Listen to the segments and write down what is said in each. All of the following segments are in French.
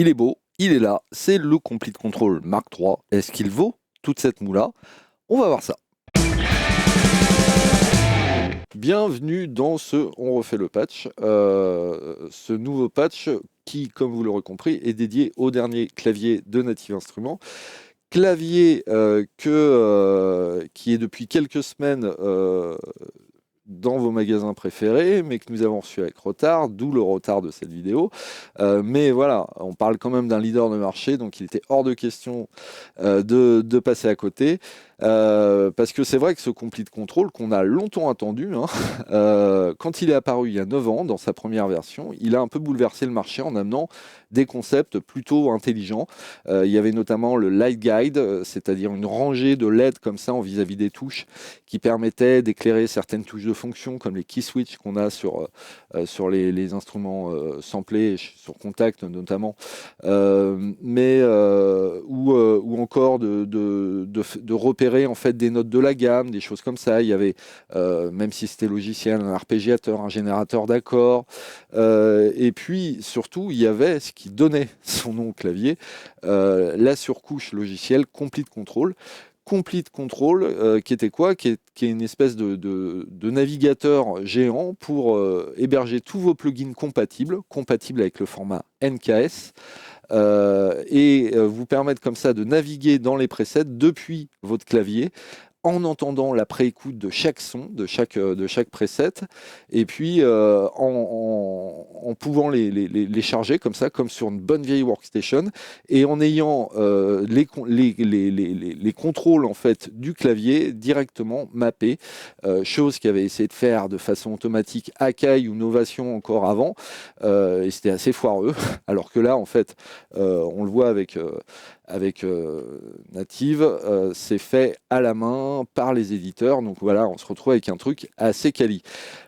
il est beau, il est là, c'est le Complete Control Mark III. Est-ce qu'il vaut toute cette moula? On va voir ça. Bienvenue dans ce On refait le patch, ce nouveau patch qui, comme vous l'aurez compris, est dédié au dernier clavier de Native Instruments. Clavier qui est depuis quelques semaines dans vos magasins préférés, mais que nous avons reçu avec retard, d'où le retard de cette vidéo. Mais voilà, on parle quand même d'un leader de marché, donc il était hors de question de passer à côté. Parce que c'est vrai que ce Complete Control qu'on a longtemps attendu, hein, quand il est apparu il y a 9 ans dans sa première version, il a un peu bouleversé le marché en amenant des concepts plutôt intelligents. Il y avait notamment le Light Guide, c'est-à-dire une rangée de LED comme ça en vis-à-vis des touches qui permettait d'éclairer certaines touches de fonction comme les key switch qu'on a sur les instruments samplés, sur Contact notamment, ou encore de repérer en fait des notes de la gamme, des choses comme ça. Il y avait, même si c'était logiciel, un arpégiateur, un générateur d'accords, et puis surtout il y avait ce qui donnait son nom au clavier, la surcouche logicielle Complete Control. Complete Control, qui était quoi? Qui est une espèce de navigateur géant pour héberger tous vos plugins compatibles avec le format NKS, et vous permettre comme ça de naviguer dans les presets depuis votre clavier en entendant la pré-écoute de chaque son, de chaque preset, et puis en pouvant les charger comme ça, comme sur une bonne vieille workstation, et en ayant les contrôles en fait du clavier directement mappés, chose qu'avait essayé de faire de façon automatique Akai ou Novation encore avant, et c'était assez foireux, alors que là en fait, on le voit avec Native, c'est fait à la main par les éditeurs. Donc voilà, on se retrouve avec un truc assez quali.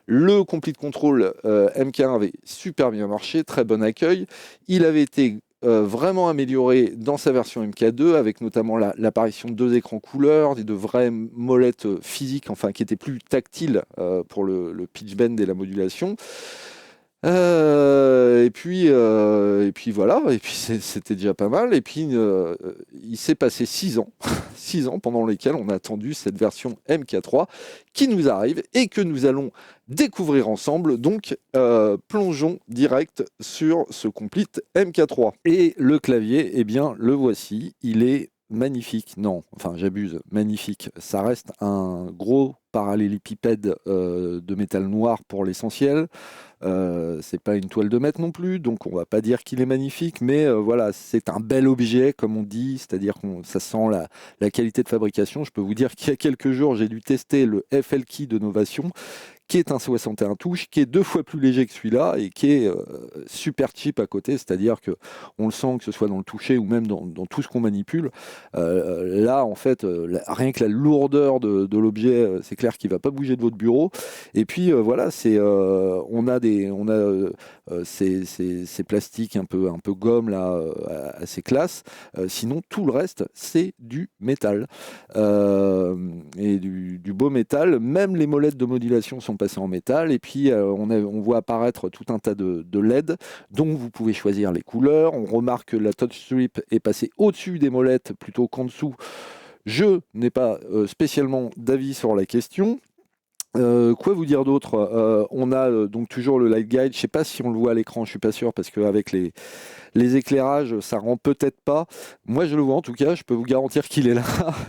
Le Complete Control MK1 avait super bien marché, très bon accueil. Il avait été vraiment amélioré dans sa version MK2, avec notamment l'apparition de 2 écrans couleurs, de vraies molettes physiques, enfin qui étaient plus tactiles pour le pitch bend et la modulation. Et puis voilà, et puis c'était déjà pas mal. Et puis il s'est passé 6 ans, 6 ans pendant lesquels on a attendu cette version MK3 qui nous arrive et que nous allons découvrir ensemble. Donc plongeons direct sur ce Complete MK3. Et le clavier, eh bien le voici, il est magnifique. Non, enfin j'abuse, magnifique. Ça reste un gros parallélépipède de métal noir pour l'essentiel. C'est pas une toile de maître non plus, donc on va pas dire qu'il est magnifique, mais voilà, c'est un bel objet, comme on dit, c'est-à-dire que ça sent la qualité de fabrication. Je peux vous dire qu'il y a quelques jours, j'ai dû tester le FL Key de Novation, qui est un 61 touches, qui est 2 fois plus léger que celui-là et qui est super cheap à côté, c'est-à-dire que on le sent que ce soit dans le toucher ou même dans tout ce qu'on manipule. Là, en fait, rien que la lourdeur de l'objet, c'est clair qu'il va pas bouger de votre bureau. Et puis voilà, on a ces plastiques un peu gomme là, assez classe. Sinon, tout le reste, c'est du métal, et du beau métal. Même les molettes de modulation sont passées en métal. Et puis on voit apparaître tout un tas de LED dont vous pouvez choisir les couleurs. On remarque que la touch strip est passée au-dessus des molettes plutôt qu'en dessous. Je n'ai pas spécialement d'avis sur la question. Quoi vous dire d'autre? On a donc toujours le light guide. Je sais pas si on le voit à l'écran, je suis pas sûr parce qu'avec les éclairages, ça rend peut-être pas. Moi, je le vois en tout cas, je peux vous garantir qu'il est là.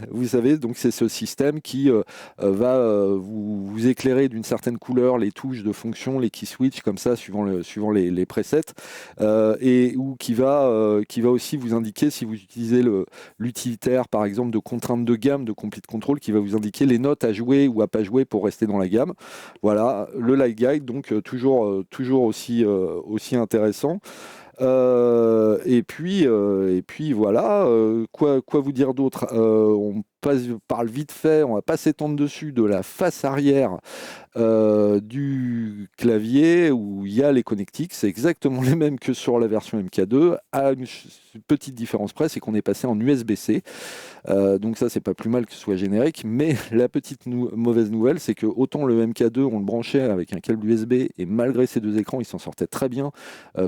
Vous savez, donc c'est ce système qui va vous éclairer d'une certaine couleur les touches de fonction, les key switch, comme ça, suivant les presets, ou qui va aussi vous indiquer, si vous utilisez l'utilitaire, par exemple, de contrainte de gamme de Complete Control, qui va vous indiquer les notes à jouer ou à pas jouer pour rester dans la gamme. Voilà, le light guide, donc toujours aussi intéressant. Et puis voilà, quoi vous dire d'autre? parle vite fait, on va pas s'étendre dessus, de la face arrière du clavier où il y a les connectiques, c'est exactement les mêmes que sur la version MK2, à une petite différence près, c'est qu'on est passé en USB-C. Donc ça, c'est pas plus mal que ce soit générique, mais la petite mauvaise nouvelle, c'est que autant le MK2, on le branchait avec un câble USB, et malgré ces deux écrans, il s'en sortait très bien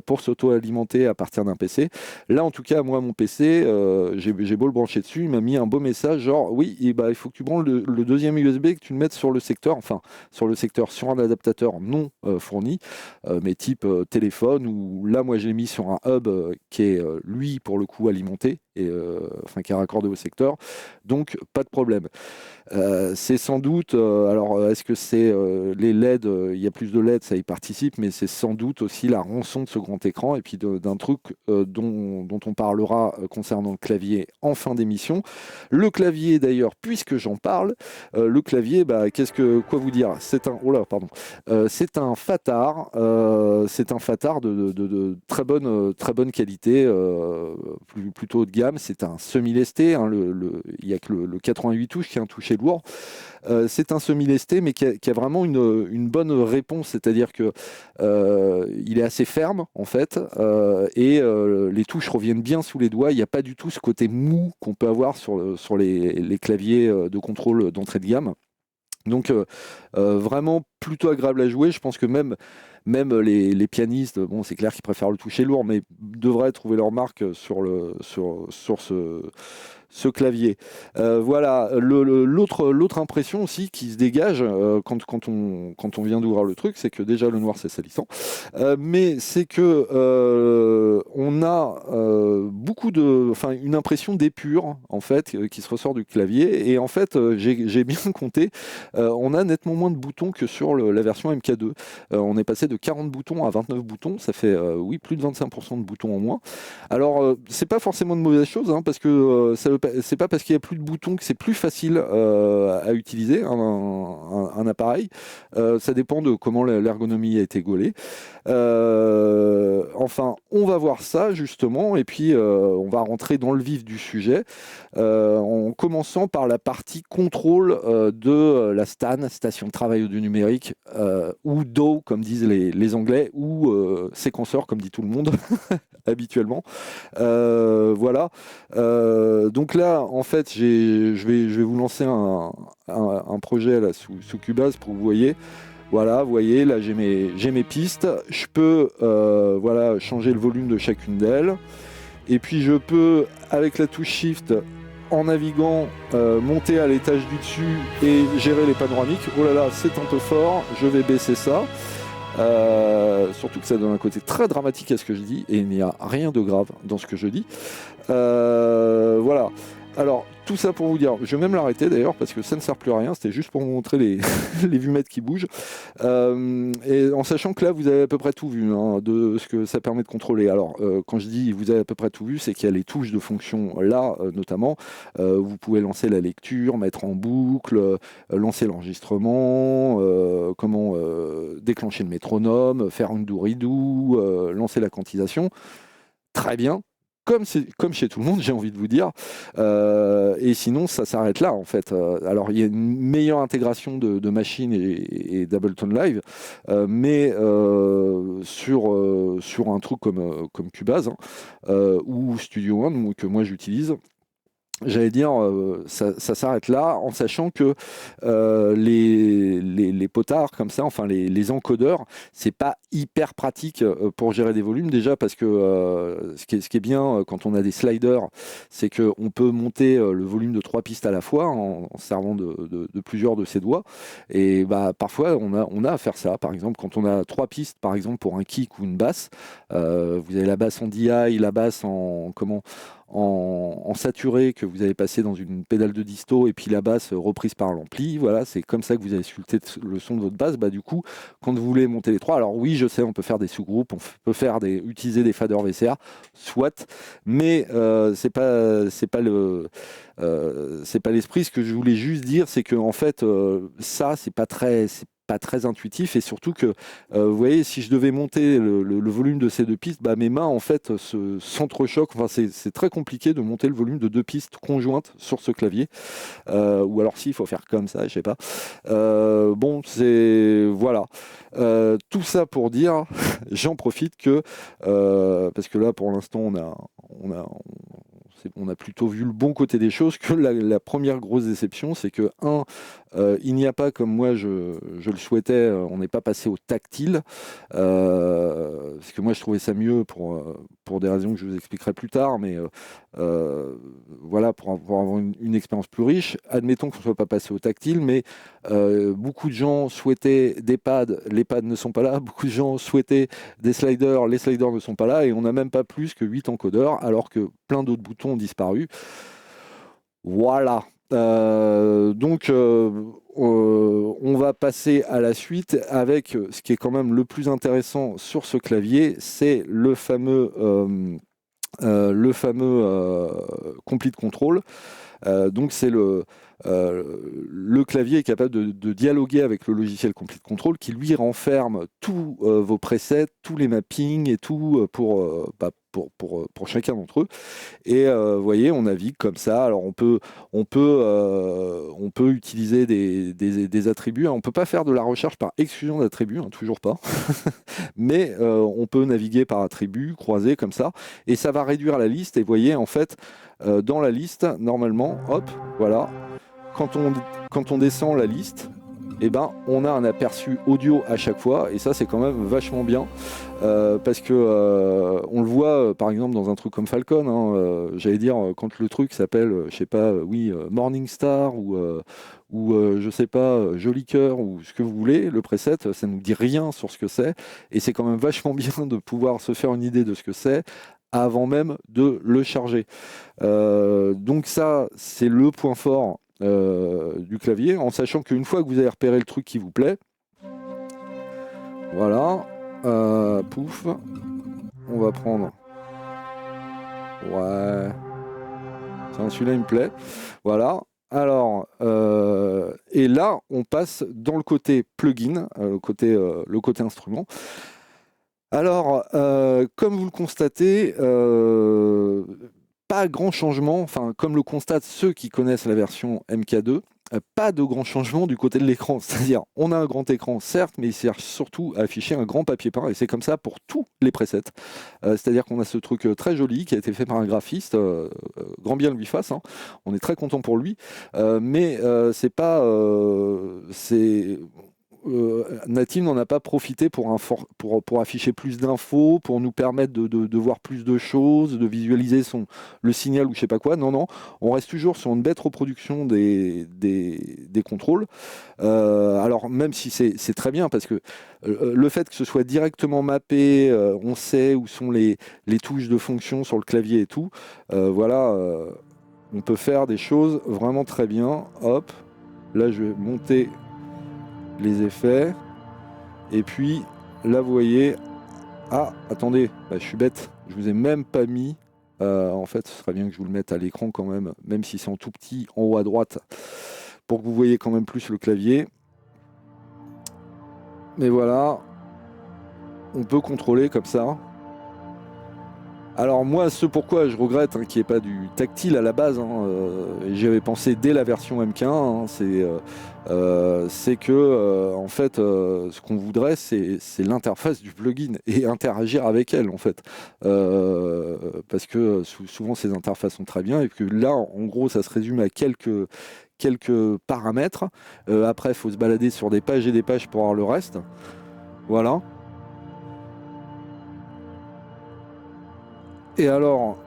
pour s'auto-alimenter à partir d'un PC. Là, en tout cas, moi, mon PC, j'ai beau le brancher dessus, il m'a mis un beau message, genre, oui, et bah, il faut que tu branches le deuxième USB, que tu le mettes sur le secteur, enfin, sur le secteur, sur un adaptateur non fourni, mais type téléphone, ou là, moi, j'ai mis sur un hub qui est, lui, pour le coup, alimenté, et, enfin, qui est raccordé au secteur, donc pas de problème. C'est sans doute, alors est-ce que c'est les LED, il y a plus de LED, ça y participe, mais c'est sans doute aussi la rançon de ce grand écran et puis d'un truc dont on parlera concernant le clavier en fin d'émission. Le clavier d'ailleurs, puisque j'en parle, le clavier, bah, quoi vous dire? Oh là, pardon. C'est un Fatar, de très bonne qualité, plutôt haut de gamme. C'est un semi-lesté, hein, il n'y a que le 88 touches qui est un toucher lourd. C'est un semi-lesté, mais qui a vraiment une bonne réponse, c'est-à-dire que il est assez ferme en fait, et les touches reviennent bien sous les doigts. Il n'y a pas du tout ce côté mou qu'on peut avoir sur les claviers de contrôle d'entrée de gamme. Donc vraiment plutôt agréable à jouer. Je pense que même les pianistes, bon, c'est clair qu'ils préfèrent le toucher lourd, mais devraient trouver leur marque sur ce clavier. Voilà, l'autre impression aussi qui se dégage quand on vient d'ouvrir le truc, c'est que déjà le noir c'est salissant, mais c'est que on a une impression d'épure en fait qui se ressort du clavier, et en fait j'ai bien compté, on a nettement moins de boutons que sur la version MK2. On est passé de 40 boutons à 29 boutons, ça fait oui, plus de 25% de boutons en moins. Alors c'est pas forcément de mauvaise chose, hein, parce que c'est pas parce qu'il y a plus de boutons que c'est plus facile à utiliser un appareil. Ça dépend de comment l'ergonomie a été gaulée. Enfin, on va voir ça justement, et puis on va rentrer dans le vif du sujet, en commençant par la partie contrôle de la STAN, station de travail audio numérique, ou DAW comme disent les Anglais, ou séquenceur comme dit tout le monde habituellement. Voilà. Donc là, en fait, je vais vous lancer un projet là, sous Cubase pour que vous voyez. Voilà, vous voyez, là j'ai mes pistes. Je peux voilà, changer le volume de chacune d'elles. Et puis je peux, avec la touche Shift, en naviguant, monter à l'étage du dessus et gérer les panoramiques. Oh là là, c'est un peu fort, je vais baisser ça. Surtout que ça donne un côté très dramatique à ce que je dis, et il n'y a rien de grave dans ce que je dis. Voilà. Alors, tout ça pour vous dire, je vais même l'arrêter d'ailleurs, parce que ça ne sert plus à rien, c'était juste pour vous montrer les vumètres qui bougent. Et en sachant que là, vous avez à peu près tout vu, hein, de ce que ça permet de contrôler. Alors, quand je dis vous avez à peu près tout vu, c'est qu'il y a les touches de fonction là, notamment. Vous pouvez lancer la lecture, mettre en boucle, lancer l'enregistrement, déclencher le métronome, faire une douridou, lancer la quantisation. Très bien. Comme chez tout le monde, j'ai envie de vous dire. Et sinon, ça s'arrête là, en fait. Alors, il y a une meilleure intégration de machines et d'Ableton Live, mais sur un truc comme Cubase, hein, ou Studio One, que moi j'utilise. J'allais dire, ça s'arrête là, en sachant que les potards comme ça, enfin les encodeurs, c'est pas hyper pratique pour gérer des volumes, déjà parce que ce qui est bien quand on a des sliders, c'est qu'on peut monter le volume de 3 pistes à la fois en servant de plusieurs de ses doigts, et bah, parfois on a à faire ça. Par exemple, quand on a 3 pistes, par exemple pour un kick ou une basse, vous avez la basse en DI, la basse en saturé que vous avez passé dans une pédale de disto, et puis la basse reprise par l'ampli. Voilà, c'est comme ça que vous avez sculpté le son de votre basse. Bah, du coup, quand vous voulez monter les trois, alors oui, je sais, on peut faire des sous-groupes, on peut utiliser des faders VCR, soit, mais c'est pas l'esprit. Ce que je voulais juste dire, c'est que en fait, ça, c'est pas très pas très intuitif, et surtout que, vous voyez, si je devais monter le volume de ces deux pistes, bah, mes mains en fait s'entrechoquent. Enfin, c'est très compliqué de monter le volume de deux pistes conjointes sur ce clavier. Ou alors si, il faut faire comme ça, je sais pas. Bon, c'est voilà. Tout ça pour dire, j'en profite que parce que là, pour l'instant, on a, on a plutôt vu le bon côté des choses, que la première grosse déception, c'est que, il n'y a pas, comme moi je le souhaitais, on n'est pas passé au tactile, parce que moi je trouvais ça mieux pour des raisons que je vous expliquerai plus tard, mais voilà, pour avoir une expérience plus riche. Admettons qu'on ne soit pas passé au tactile, mais beaucoup de gens souhaitaient des pads, les pads ne sont pas là, beaucoup de gens souhaitaient des sliders, les sliders ne sont pas là, et on n'a même pas plus que 8 encodeurs, alors que plein d'autres boutons ont disparu. Voilà. On va passer à la suite avec ce qui est quand même le plus intéressant sur ce clavier, c'est le fameux complete control. Donc c'est le clavier est capable de dialoguer avec le logiciel Complete Control, qui lui renferme tous vos presets, tous les mappings et tout pour chacun d'entre eux. Et vous voyez, on navigue comme ça. Alors on peut utiliser des attributs. On ne peut pas faire de la recherche par exclusion d'attributs, hein, toujours pas. Mais on peut naviguer par attributs, croiser comme ça. Et ça va réduire la liste. Et vous voyez, en fait, dans la liste, normalement, hop, voilà, quand on descend la liste, eh ben, on a un aperçu audio à chaque fois, et ça c'est quand même vachement bien, parce que on le voit par exemple dans un truc comme Falcon, hein, j'allais dire, quand le truc s'appelle, je sais pas, Morning Star, ou je sais pas, Joli Cœur, ou ce que vous voulez, le preset, ça nous dit rien sur ce que c'est, et c'est quand même vachement bien de pouvoir se faire une idée de ce que c'est avant même de le charger. Donc ça, c'est le point fort du clavier, en sachant qu'une fois que vous avez repéré le truc qui vous plaît, voilà, pouf, on va prendre, ouais, tiens, celui-là il me plaît, voilà. Alors, et là, on passe dans le côté plugin, le côté instrument. Alors, comme vous le constatez, pas grand changement, enfin, comme le constatent ceux qui connaissent la version MK2, pas de grand changement du côté de l'écran. C'est-à-dire, on a un grand écran, certes, mais il sert surtout à afficher un grand papier peint, et c'est comme ça pour tous les presets. C'est-à-dire qu'on a ce truc très joli qui a été fait par un graphiste, grand bien lui fasse, hein. On est très content pour lui, mais c'est pas... Native n'en a pas profité pour afficher plus d'infos, pour nous permettre de voir plus de choses, de visualiser le signal ou je sais pas quoi. Non, non, on reste toujours sur une bête reproduction des contrôles. Alors même si c'est très bien, parce que le fait que ce soit directement mappé, on sait où sont les touches de fonction sur le clavier et tout, voilà, on peut faire des choses vraiment très bien. Hop, là je vais monter les effets, et puis là vous voyez, ah attendez, bah, je suis bête, je vous ai même pas mis, en fait ce serait bien que je vous le mette à l'écran quand même si c'est en tout petit en haut à droite, pour que vous voyez quand même plus le clavier. Mais voilà, on peut contrôler comme ça. Alors moi, ce pourquoi je regrette qu'il n'y ait pas du tactile à la base, hein, j'y avais pensé dès la version MK1, hein, c'est que en fait, ce qu'on voudrait, c'est l'interface du plugin et interagir avec elle en fait, parce que souvent ces interfaces sont très bien, et que là, en gros, ça se résume à quelques paramètres. Après, il faut se balader sur des pages et des pages pour avoir le reste. Voilà. Et alors,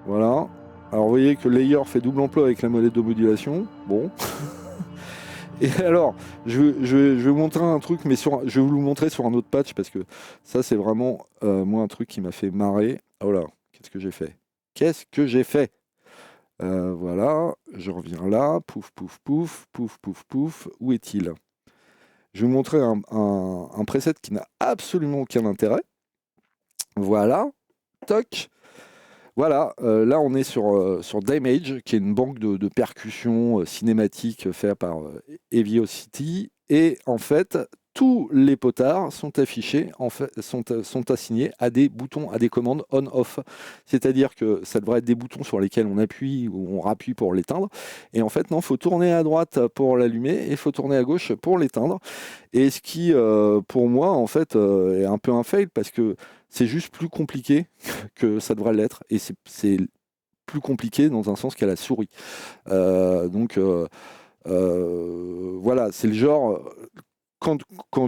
voilà. Alors vous voyez que le layer fait double emploi avec la molette de modulation. Bon. Et alors, je vais vous montrer un truc, mais je vais vous le montrer sur un autre patch, parce que ça c'est vraiment moi un truc qui m'a fait marrer. Oh là, qu'est-ce que j'ai fait? Qu'est-ce que j'ai fait? Voilà, je reviens là. Pouf, pouf, pouf, pouf, pouf, pouf. Où est-il? Je vais vous montrer un preset qui n'a absolument aucun intérêt. Voilà, toc. Voilà, là on est sur Damage, qui est une banque de percussions cinématiques faite par Eviosity. Et en fait, tous les potards sont affichés, sont assignés à des boutons, à des commandes on-off. C'est-à-dire que ça devrait être des boutons sur lesquels on appuie ou on rappuie pour l'éteindre. Et en fait, non, il faut tourner à droite pour l'allumer et il faut tourner à gauche pour l'éteindre. Et ce qui, pour moi, en fait, est un peu un fail parce que c'est juste plus compliqué que ça devrait l'être. Et c'est plus compliqué dans un sens qu'à la souris. Voilà, c'est le genre. Quand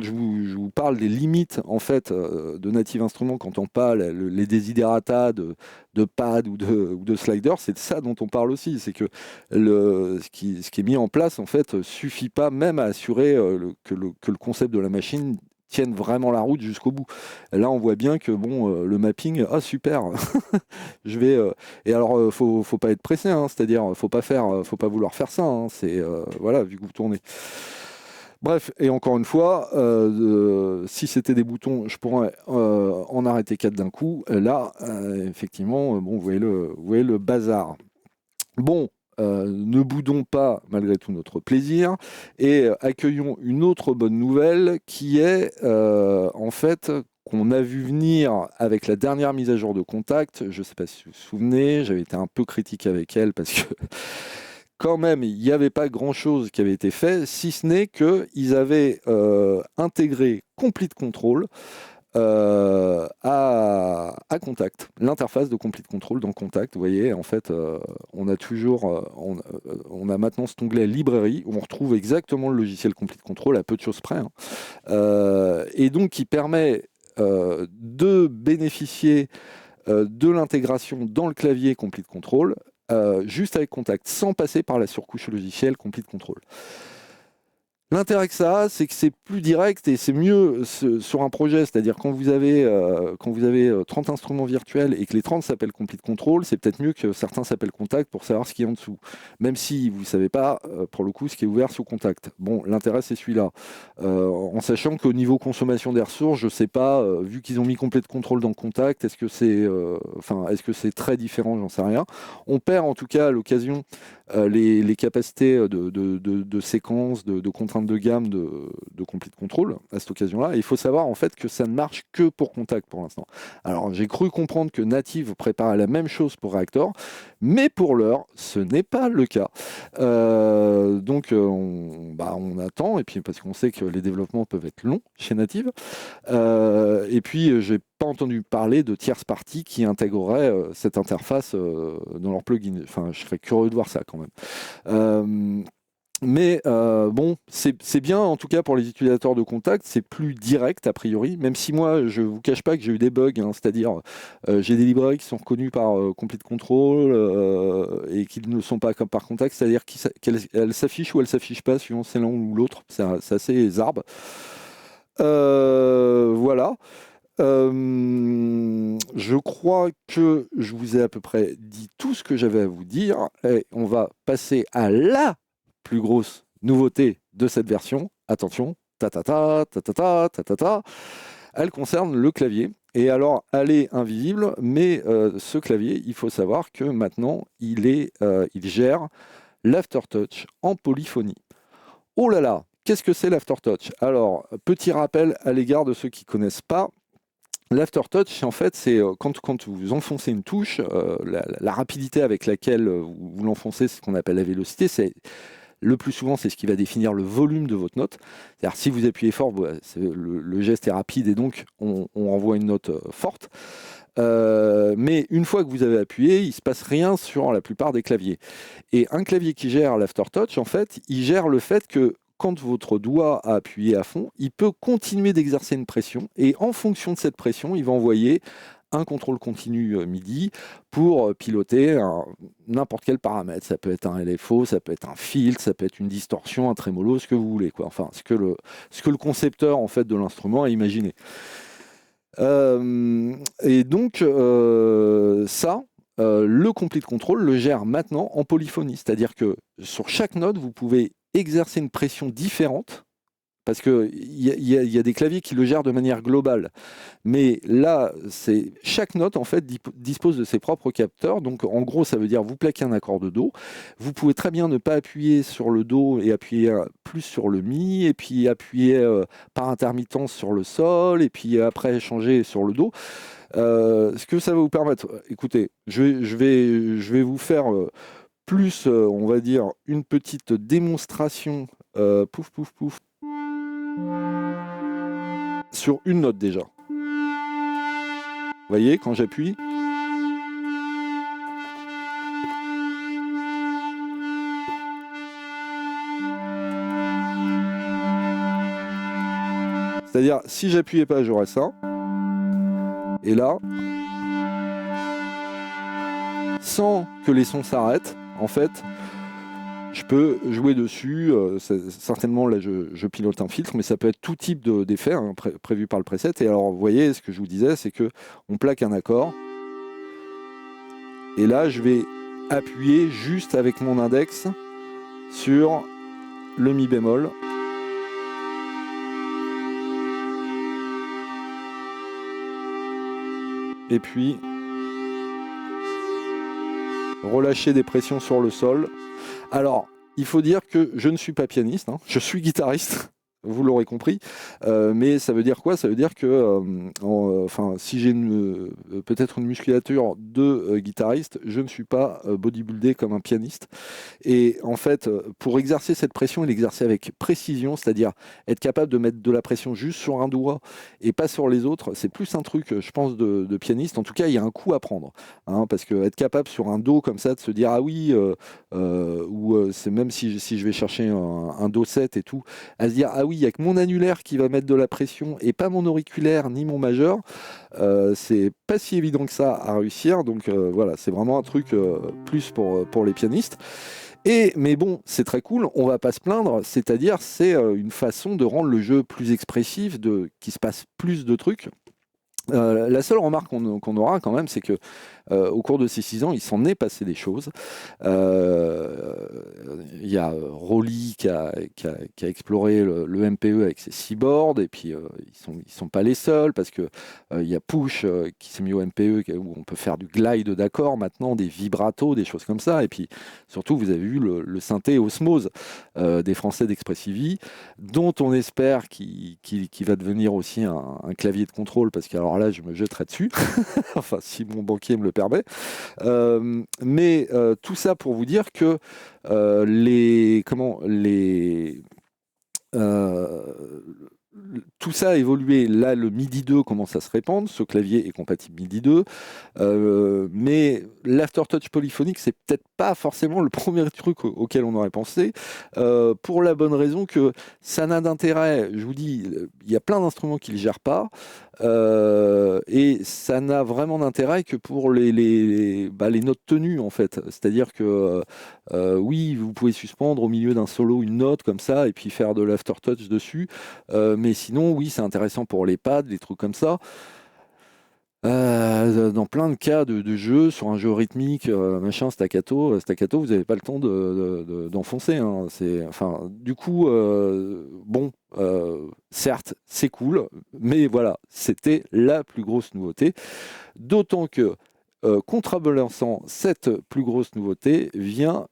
je vous parle des limites en fait de Native Instruments, quand on parle les desiderata de pad ou de slider, c'est de ça dont on parle aussi. C'est que ce qui est mis en place en fait suffit pas même à assurer que le concept de la machine tienne vraiment la route jusqu'au bout. Là, on voit bien que bon, le mapping, ah super, je vais. Et alors, faut pas être pressé, hein, c'est-à-dire, faut pas vouloir faire ça. Hein, c'est voilà, vu que vous tournez. Bref, et encore une fois, si c'était des boutons, je pourrais en arrêter 4 d'un coup. Là, effectivement, bon, vous voyez le bazar. Bon, ne boudons pas malgré tout notre plaisir et accueillons une autre bonne nouvelle qui est en fait qu'on a vu venir avec la dernière mise à jour de Contact. Je ne sais pas si vous vous souvenez, j'avais été un peu critique avec elle parce que quand même, il n'y avait pas grand-chose qui avait été fait, si ce n'est qu'ils avaient intégré Complete Control à Contact, l'interface de Complete Control dans Contact. Vous voyez, en fait, on a toujours, on a maintenant cet onglet librairie où on retrouve exactement le logiciel Complete Control à peu de choses près, hein. Et donc qui permet de bénéficier de l'intégration dans le clavier Complete Control juste avec Contact, sans passer par la surcouche logicielle Complete Control. L'intérêt que ça a, c'est que c'est plus direct et c'est mieux sur un projet. C'est-à-dire quand vous avez 30 instruments virtuels et que les 30 s'appellent Complete Control, c'est peut-être mieux que certains s'appellent Contact pour savoir ce qui est en dessous. Même si vous ne savez pas, pour le coup, ce qui est ouvert sous Contact. Bon, l'intérêt, c'est celui-là. En sachant qu'au niveau consommation des ressources, je ne sais pas, vu qu'ils ont mis Complete Control dans Contact, est-ce que c'est très différent? J'en sais rien. On perd en tout cas à l'occasion les capacités de séquence, de contraintes de gamme de Complete Control à cette occasion-là. Il faut savoir en fait que ça ne marche que pour Contact pour l'instant. Alors j'ai cru comprendre que Native préparait la même chose pour Reactor, mais pour l'heure, ce n'est pas le cas. Donc on attend, et puis parce qu'on sait que les développements peuvent être longs chez Native. Et puis j'ai pas entendu parler de tierces parties qui intégreraient cette interface dans leur plugin. Enfin, je serais curieux de voir ça quand même. Mais bon, c'est bien en tout cas pour les utilisateurs de Contact, c'est plus direct a priori, même si moi je vous cache pas que j'ai eu des bugs, hein, c'est-à-dire j'ai des librairies qui sont reconnues par Complete Control et qui ne sont pas comme par Contact, c'est-à-dire qu'elles s'affichent ou elles s'affichent pas suivant c'est l'un ou l'autre, c'est assez zarbe. Voilà. Je crois que je vous ai à peu près dit tout ce que j'avais à vous dire et on va passer à la plus grosse nouveauté de cette version. Attention, ta ta ta ta ta ta ta ta ta. Elle concerne le clavier. Et alors, elle est invisible, mais ce clavier, il faut savoir que maintenant, il gère l'Aftertouch en polyphonie. Oh là là, qu'est-ce que c'est l'Aftertouch? Alors, petit rappel à l'égard de ceux qui ne connaissent pas. L'aftertouch, en fait, c'est quand vous enfoncez une touche, la rapidité avec laquelle vous l'enfoncez, c'est ce qu'on appelle la vélocité. Le plus souvent, c'est ce qui va définir le volume de votre note. C'est-à-dire, si vous appuyez fort, le geste est rapide et donc on envoie une note forte. Mais une fois que vous avez appuyé, il ne se passe rien sur la plupart des claviers. Et un clavier qui gère l'aftertouch, en fait, il gère le fait que quand votre doigt a appuyé à fond, il peut continuer d'exercer une pression et en fonction de cette pression, il va envoyer un contrôle continu MIDI pour piloter n'importe quel paramètre. Ça peut être un LFO, ça peut être un filtre, ça peut être une distorsion, un trémolo, ce que vous voulez, quoi. Enfin, ce que le concepteur en fait de l'instrument a imaginé. Et donc le Complete Control le gère maintenant en polyphonie, c'est-à-dire que sur chaque note, vous pouvez exercer une pression différente Parce qu'il y a des claviers qui le gèrent de manière globale. Mais là, chaque note en fait dispose de ses propres capteurs. Donc en gros, ça veut dire vous plaquez un accord de Do. Vous pouvez très bien ne pas appuyer sur le Do et appuyer plus sur le Mi, et puis appuyer par intermittence sur le Sol, et puis après changer sur le Do. Ce que ça va vous permettre, écoutez, je vais vous faire plus, on va dire, une petite démonstration, pouf, pouf, pouf, sur une note déjà. Vous voyez, quand j'appuie, c'est-à-dire, si j'appuyais pas, j'aurais ça. Et là, sans que les sons s'arrêtent, en fait, je peux jouer dessus. Certainement, là, je pilote un filtre, mais ça peut être tout type d'effets hein, prévu par le preset. Et alors, vous voyez, ce que je vous disais, c'est que on plaque un accord. Et là, je vais appuyer juste avec mon index sur le Mi bémol. Et puis, relâcher des pressions sur le sol. Alors, il faut dire que je ne suis pas pianiste, hein, je suis guitariste. Vous l'aurez compris, mais ça veut dire quoi? Ça veut dire que, si j'ai peut-être une musculature de guitariste, je ne suis pas bodybuildé comme un pianiste. Et en fait, pour exercer cette pression et l'exercer avec précision, c'est-à-dire être capable de mettre de la pression juste sur un doigt et pas sur les autres, c'est plus un truc, je pense, de pianiste. En tout cas, il y a un coup à prendre, hein, parce que être capable sur un do comme ça de se dire ah oui, c'est même si je vais chercher un do 7 et tout, à se dire ah oui, il y a que mon annulaire qui va mettre de la pression et pas mon auriculaire ni mon majeur. C'est pas si évident que ça à réussir, donc voilà, c'est vraiment un truc plus pour les pianistes. Mais bon, c'est très cool, on va pas se plaindre, c'est-à-dire c'est une façon de rendre le jeu plus expressif, qu'il se passe plus de trucs. La seule remarque qu'on aura quand même, c'est que au cours de ces 6 ans, il s'en est passé des choses. Il y a Rolly qui a exploré le MPE avec ses 6 boards, et puis ils sont pas les seuls, parce que il y a Push qui s'est mis au MPE, où on peut faire du glide d'accords maintenant, des vibratos, des choses comme ça. Et puis surtout, vous avez vu le synthé Osmose des Français d'Expressivi, dont on espère qu'il va devenir aussi un clavier de contrôle, parce que alors là, je me jetterai dessus, enfin si mon banquier me le permet. Mais tout ça pour vous dire que tout ça a évolué. Là, le MIDI 2 commence à se répandre. Ce clavier est compatible MIDI 2. Mais l'aftertouch polyphonique, c'est peut-être pas forcément le premier truc auquel on aurait pensé. Pour la bonne raison que ça n'a d'intérêt. Je vous dis, il y a plein d'instruments qui ne le gèrent pas. Et ça n'a vraiment d'intérêt que pour les notes tenues, en fait. C'est-à-dire que oui, vous pouvez suspendre au milieu d'un solo une note comme ça et puis faire de l'aftertouch dessus. Mais sinon, oui, c'est intéressant pour les pads, des trucs comme ça. Dans plein de cas de jeux, sur un jeu rythmique, machin, staccato, vous n'avez pas le temps d'enfoncer. Hein. Du coup, bon, certes, c'est cool, mais voilà, c'était la plus grosse nouveauté. D'autant que, contrebalançant cette plus grosse nouveauté, vient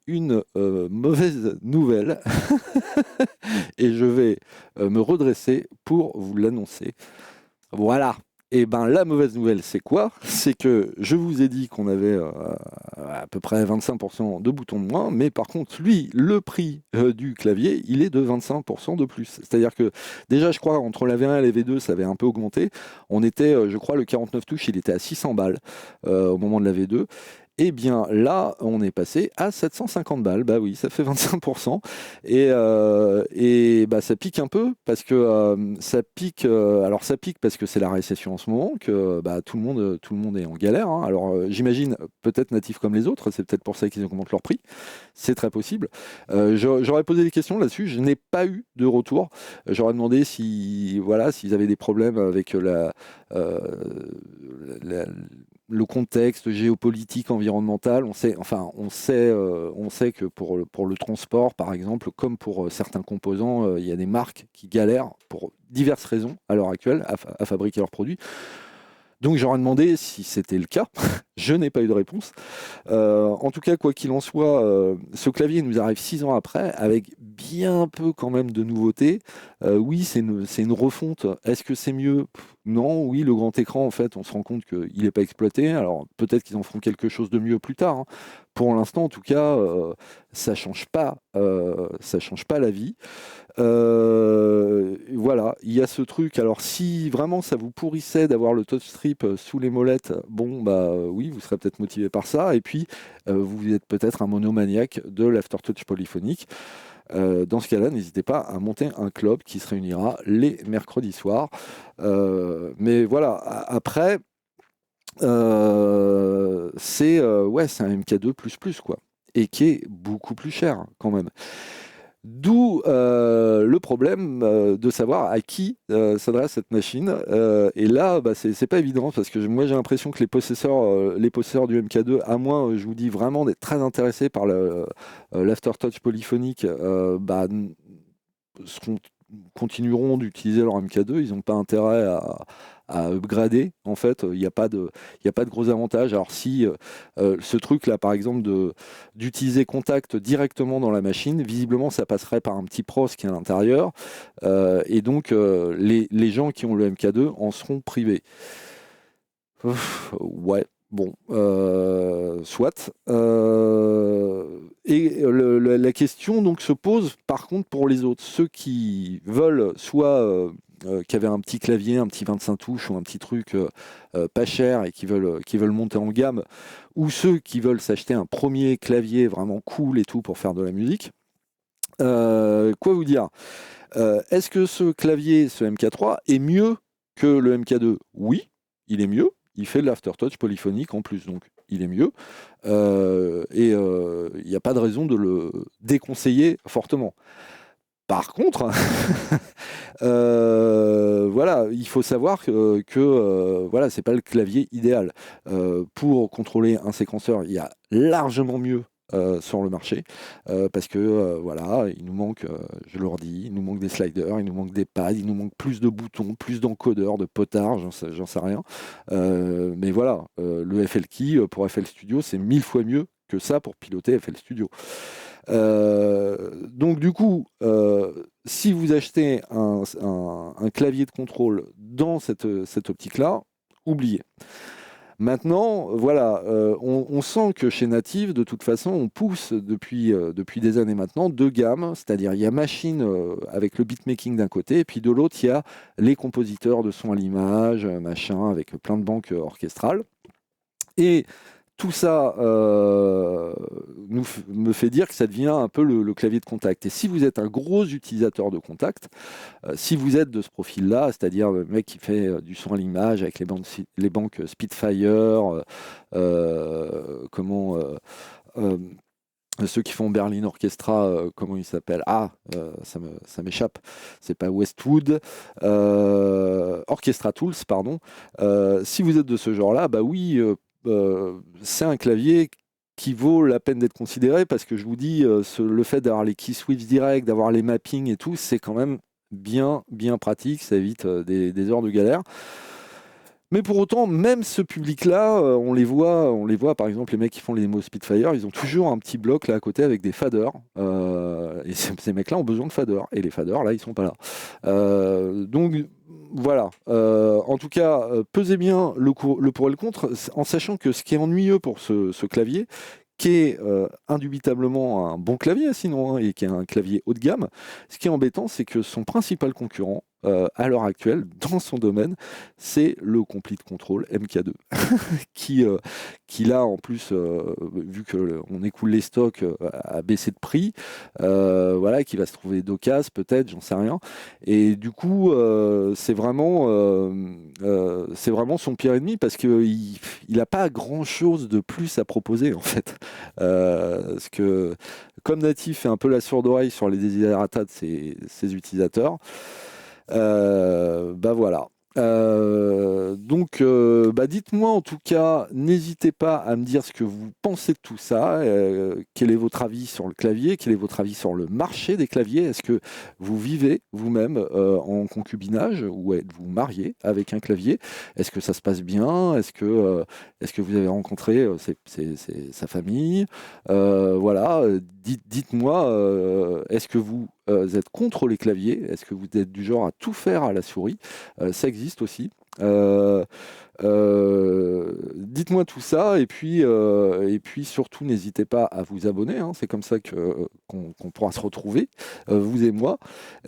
une mauvaise nouvelle. Et je vais me redresser pour vous l'annoncer. Voilà. Et ben la mauvaise nouvelle, c'est quoi? C'est que je vous ai dit qu'on avait à peu près 25% de boutons de moins, mais par contre, lui, le prix du clavier, il est de 25% de plus. C'est-à-dire que déjà, je crois, entre la V1 et la V2, ça avait un peu augmenté. On était, je crois, le 49 touches, il était à 600 balles au moment de la V2. Eh bien là, on est passé à 750 balles. Bah oui, ça fait 25%. Et bah, ça pique un peu parce que ça pique. Alors ça pique parce que c'est la récession en ce moment, que bah, tout le monde est en galère. Hein. Alors j'imagine, peut-être natifs comme les autres, c'est peut-être pour ça qu'ils augmentent leur prix. C'est très possible. J'aurais posé des questions là-dessus. Je n'ai pas eu de retour. J'aurais demandé s'ils avaient des problèmes avec la le contexte géopolitique, environnemental. On sait que pour le transport, par exemple, comme pour certains composants, il y a des marques qui galèrent pour diverses raisons à l'heure actuelle à fabriquer leurs produits. Donc j'aurais demandé si c'était le cas. Je n'ai pas eu de réponse. En tout cas, quoi qu'il en soit, ce clavier nous arrive 6 ans après, avec bien peu quand même de nouveautés. Oui, c'est une refonte. Est-ce que c'est mieux? Non, oui, le grand écran, en fait, on se rend compte qu'il n'est pas exploité. Alors peut-être qu'ils en feront quelque chose de mieux plus tard, hein. Pour l'instant, en tout cas, ça change pas la vie. Voilà, il y a ce truc. Alors, si vraiment ça vous pourrissait d'avoir le touch strip sous les molettes, bon, bah oui, vous serez peut-être motivé par ça. Et puis, vous êtes peut-être un monomaniaque de l'aftertouch polyphonique. Dans ce cas-là, n'hésitez pas à monter un club qui se réunira les mercredis soirs. Mais voilà, après, c'est un MK2++, quoi. Et qui est beaucoup plus cher, quand même. D'où le problème de savoir à qui s'adresse cette machine. Et là, bah, c'est pas évident parce que moi j'ai l'impression que les possesseurs du MK2, à moins, je vous dis vraiment d'être très intéressés par l'aftertouch polyphonique, bah, continueront d'utiliser leur MK2. Ils n'ont pas intérêt à upgrader. En fait, il n'y a pas de gros avantages. Alors si ce truc là, par exemple, d'utiliser Contact directement dans la machine, visiblement ça passerait par un petit pros qui est à l'intérieur, et donc les gens qui ont le MK2 en seront privés. Ouais. Bon, soit. La question donc se pose par contre pour les autres, ceux qui veulent soit qui avaient un petit clavier, un petit 25 touches ou un petit truc pas cher et qui veulent monter en gamme, ou ceux qui veulent s'acheter un premier clavier vraiment cool et tout pour faire de la musique. Quoi vous dire? Est-ce que ce clavier, ce MK3, est mieux que le MK2? Oui, il est mieux. Il fait de l'aftertouch polyphonique en plus, donc il est mieux. Et il n'y a pas de raison de le déconseiller fortement. Par contre, voilà, il faut savoir que voilà, c'est pas le clavier idéal. Pour contrôler un séquenceur, il y a largement mieux sur le marché, parce que voilà, il nous manque, je le redis, il nous manque des sliders, il nous manque des pads, il nous manque plus de boutons, plus d'encodeurs, de potards, j'en sais rien. Mais voilà, le FL Key pour FL Studio, c'est 1000 fois mieux que ça pour piloter FL Studio. Donc du coup, si vous achetez un clavier de contrôle dans cette optique-là, oubliez. Maintenant, voilà, on sent que chez Native, de toute façon, on pousse depuis des années maintenant deux gammes, c'est-à-dire il y a machine avec le beatmaking d'un côté, et puis de l'autre, il y a les compositeurs de son à l'image, machin, avec plein de banques orchestrales. Et tout ça me fait dire que ça devient un peu le clavier de Contact. Et si vous êtes un gros utilisateur de Contact, si vous êtes de ce profil-là, c'est-à-dire le mec qui fait du son à l'image avec les banques Spitfire, ceux qui font Berlin Orchestra, comment ils s'appellent? Ça m'échappe. C'est pas Westwood. Orchestra Tools, pardon. Si vous êtes de ce genre-là, bah oui, c'est un clavier qui vaut la peine d'être considéré parce que je vous dis, le fait d'avoir les key switch direct, d'avoir les mappings et tout, c'est quand même bien pratique, ça évite des heures de galère. Mais pour autant, même ce public-là, on les voit par exemple, les mecs qui font les démos Spitfire, ils ont toujours un petit bloc là à côté avec des faders. Et ces mecs-là ont besoin de faders. Et les faders, là, ils sont pas là. Donc voilà. En tout cas, pesez bien le pour et le contre, en sachant que ce qui est ennuyeux pour ce clavier, qui est indubitablement un bon clavier sinon, hein, et qui est un clavier haut de gamme, ce qui est embêtant, c'est que son principal concurrent, à l'heure actuelle, dans son domaine, c'est le Complete Control MK2, qui là, en plus, vu qu'on écoule les stocks, a baissé de prix, voilà, qui va se trouver d'occasion, peut-être, j'en sais rien. Et du coup, c'est vraiment son pire ennemi, parce qu'il n'a pas grand-chose de plus à proposer, en fait. Parce que, comme Native fait un peu la sourde oreille sur les desiderata de ses utilisateurs, bah voilà. Donc, dites-moi en tout cas, n'hésitez pas à me dire ce que vous pensez de tout ça. Quel est votre avis sur le clavier? Quel est votre avis sur le marché des claviers? Est-ce que vous vivez vous-même en concubinage ou êtes-vous marié avec un clavier? Est-ce que ça se passe bien? Est-ce que vous avez rencontré sa famille? Voilà, dites-moi, est-ce que vous êtes contre les claviers? Est-ce que vous êtes du genre à tout faire à la souris? Ça existe aussi. Euh, Dites-moi tout ça et puis surtout n'hésitez pas à vous abonner, hein, c'est comme ça qu'on pourra se retrouver, vous et moi,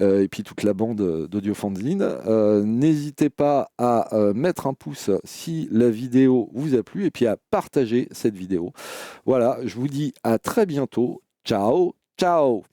et puis toute la bande d'Audiofanzine. N'hésitez pas à mettre un pouce si la vidéo vous a plu et puis à partager cette vidéo. Voilà, je vous dis à très bientôt. Ciao, ciao!